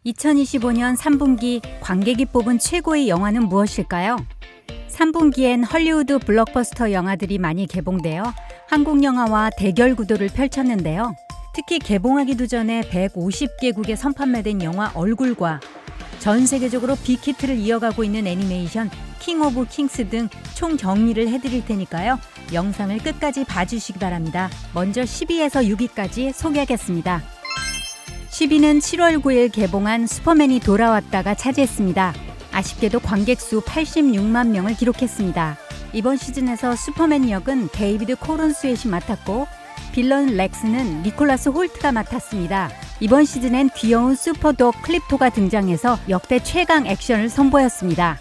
2025년 3분기 관객이 뽑은 최고의 영화는 무엇일까요? 3분기엔 헐리우드 블록버스터 영화들이 많이 개봉되어 한국 영화와 대결 구도를 펼쳤는데요. 특히 개봉하기도 전에 150개국에 선판매된 영화 얼굴과 전 세계적으로 빅히트를 이어가고 있는 애니메이션 킹 오브 킹스 등 총 정리를 해드릴 테니까요. 영상을 끝까지 봐주시기 바랍니다. 먼저 10위에서 6위까지 소개하겠습니다. 10위는 7월 9일 개봉한 슈퍼맨이 돌아왔다가 차지했습니다. 아쉽게도 관객 수 86만 명을 기록했습니다. 이번 시즌에서 슈퍼맨 역은 데이비드 코런 스웨시 맡았고 빌런 렉스는 니콜라스 홀트가 맡았습니다. 이번 시즌엔 귀여운 슈퍼독 클립토가 등장해서 역대 최강 액션을 선보였습니다.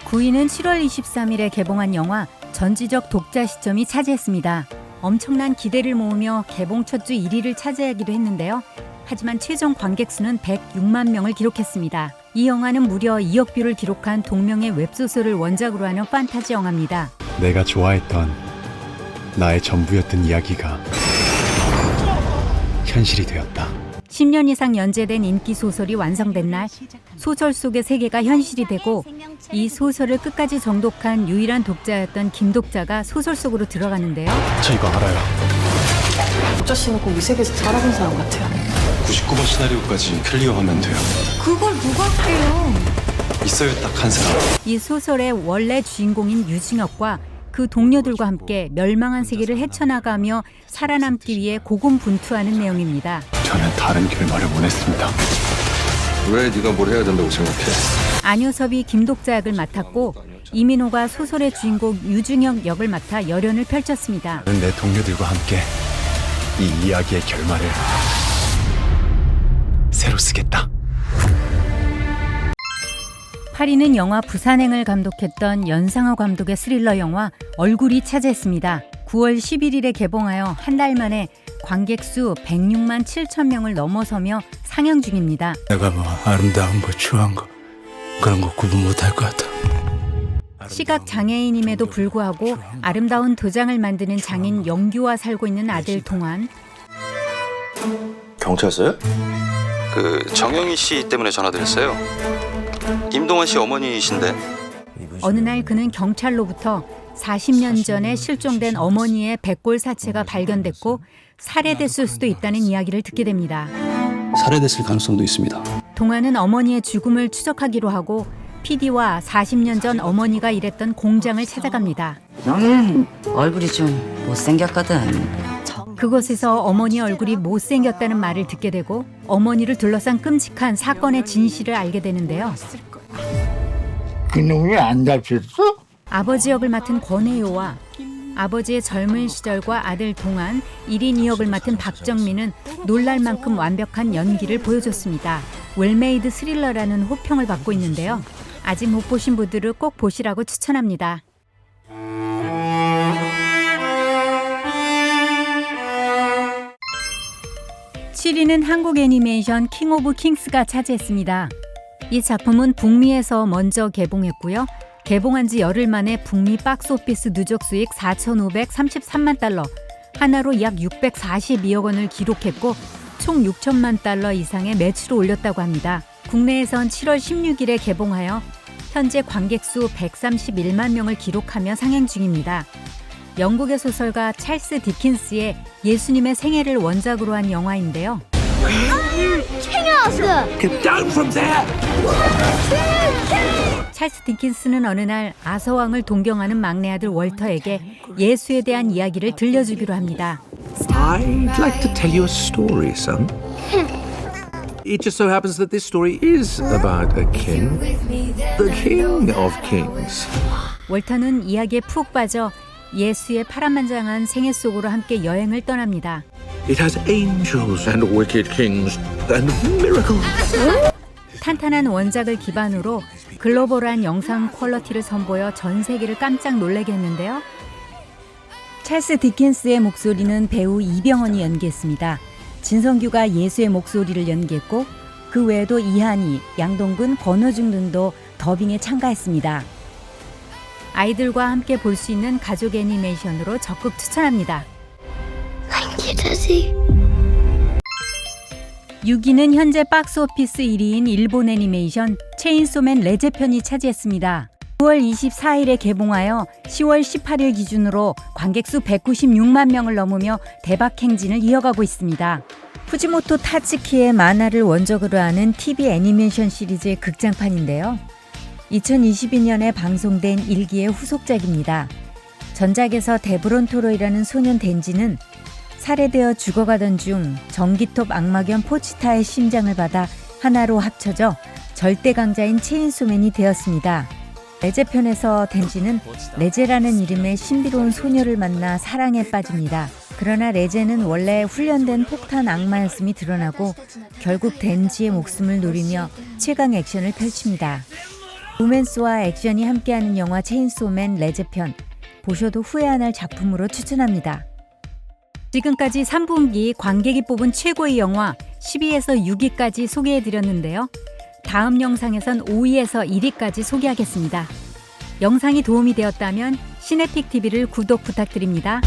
9위는 7월 23일에 개봉한 영화 전지적 독자 시점이 차지했습니다. 엄청난 기대를 모으며 개봉 첫 주 1위를 차지하기도 했는데요. 하지만 최종 관객 수는 106만 명을 기록했습니다. 이 영화는 무려 2억 뷰를 기록한 동명의 웹소설을 원작으로 하는 판타지 영화입니다. 내가 좋아했던 나의 전부였던 이야기가 현실이 되었다. 10년 이상 연재된 인기 소설이 완성된 날, 소설 속의 세계가 현실이 되고 이 소설을 끝까지 정독한 유일한 독자였던 김 독자가 소설 속으로 들어가는데요. 저 이거 알아요. 독자 씨는 꼭 이 세계에서 살아본 사람 같아요. 99번 시나리오까지 클리어하면 돼요. 그걸 누가 해요? 있어요, 딱 한 사람. 이 소설의 원래 주인공인 유징혁과 그 동료들과 함께 멸망한 세계를 헤쳐나가며 살아남기 위해 고군분투하는 내용입니다. 저는 다른 결말을 원했습니다. 왜 네가 뭘 해야 된다고 생각해? 안효섭이 김독자 역을 맡았고 이민호가 소설의 주인공 유징혁 역을 맡아 열연을 펼쳤습니다. 나는 내 동료들과 함께 이 이야기의 결말을 새로 쓰겠다. 8위는 영화 부산행을 감독했던 연상호 감독의 스릴러 영화 얼굴이 차지했습니다. 9월 11일에 개봉하여 한 달 만에 관객 수 106만 7천 명을 넘어서며 상영 중입니다. 내가 뭐 아름다운 거 추한 거 그런 거 구분 못할 것 같아. 시각 장애인임에도 불구하고 아름다운 도장을 만드는 장인 영규와 살고 있는 아들 동환. 경찰서요? 정영희 씨 때문에 전화드렸어요. 임동원 씨 어머니이신데. 어느 날 그는 경찰로부터 40년 전에 실종된 어머니의 백골 사체가 발견됐고 살해됐을 수도 있다는 이야기를 듣게 됩니다. 살해됐을 가능성도 있습니다. 동환은 어머니의 죽음을 추적하기로 하고 PD와 40년 전 어머니가 일했던 공장을 찾아갑니다. 너는 얼굴이 좀 못생겼거든. 그곳에서 어머니 얼굴이 못생겼다는 말을 듣게 되고 어머니를 둘러싼 끔찍한 사건의 진실을 알게 되는데요. 그놈이 안 다쳤어? 아버지 역을 맡은 권혜요와 아버지의 젊은 시절과 아들 동안 1인 2역을 맡은 박정민은 놀랄 만큼 완벽한 연기를 보여줬습니다. 웰메이드 스릴러라는 호평을 받고 있는데요. 아직 못 보신 분들은 꼭 보시라고 추천합니다. (7위는) 한국 애니메이션 킹 오브 킹스가 차지했습니다. 이 작품은 북미에서 먼저 개봉했고요. 개봉한 지 열흘 만에 북미 박스오피스 누적 수익 4,533만 달러, 하나로 약 642억 원을 기록했고 총 6천만 달러 이상의 매출을 올렸다고 합니다. 국내에선 7월 16일에 개봉하여 현재 관객 수 131만 명을 기록하며 상영 중입니다. 영국의 소설가 찰스 디킨스의 예수님의 생애를 원작으로 한 영화인데요. 찰스 디킨스는 어느 날 아서왕을 동경하는 막내 아들 월터에게 예수에 대한 이야기를 들려주기로 합니다. I'd like to tell you a story, son. It just so happens that this story is about a king, the king of kings. 월터는 이야기에 푹 빠져 예수의 파란만장한 생애 속으로 함께 여행을 떠납니다. It has angels and wicked kings and miracles. 탄탄한 원작을 기반으로 글로벌한 영상 퀄리티를 선보여 전 세계를 깜짝 놀라게 했는데요. 찰스 디킨스의 목소리는 배우 이병헌이 연기했습니다. 진성규가 예수의 목소리를 연기했고 그 외에도 이한희, 양동근, 권호중 등도 더빙에 참가했습니다. 아이들과 함께 볼 수 있는 가족 애니메이션으로 적극 추천합니다. 6위는 현재 박스오피스 1위인 일본 애니메이션 체인소맨 레제편이 차지했습니다. 9월 24일에 개봉하여 10월 18일 기준으로 관객수 196만 명을 넘으며 대박 행진을 이어가고 있습니다. 푸지모토 타츠키의 만화를 원작으로 하는 TV 애니메이션 시리즈의 극장판인데요. 2022년에 방송된 1기의 후속작입니다. 전작에서 데브론토로이라는 소년 덴지는 살해되어 죽어가던 중 전기톱 악마견 포치타의 심장을 받아 하나로 합쳐져 절대 강자인 체인소맨이 되었습니다. 레제편에서 덴지는 레제라는 이름의 신비로운 소녀를 만나 사랑에 빠집니다. 그러나 레제는 원래 훈련된 폭탄 악마였음이 드러나고 결국 덴지의 목숨을 노리며 최강 액션을 펼칩니다. 로맨스와 액션이 함께하는 영화 체인소맨 레제편, 보셔도 후회 안 할 작품으로 추천합니다. 지금까지 3분기 관객이 뽑은 최고의 영화 10위에서 6위까지 소개해드렸는데요. 다음 영상에선 5위에서 1위까지 소개하겠습니다. 영상이 도움이 되었다면 시네픽TV를 구독 부탁드립니다.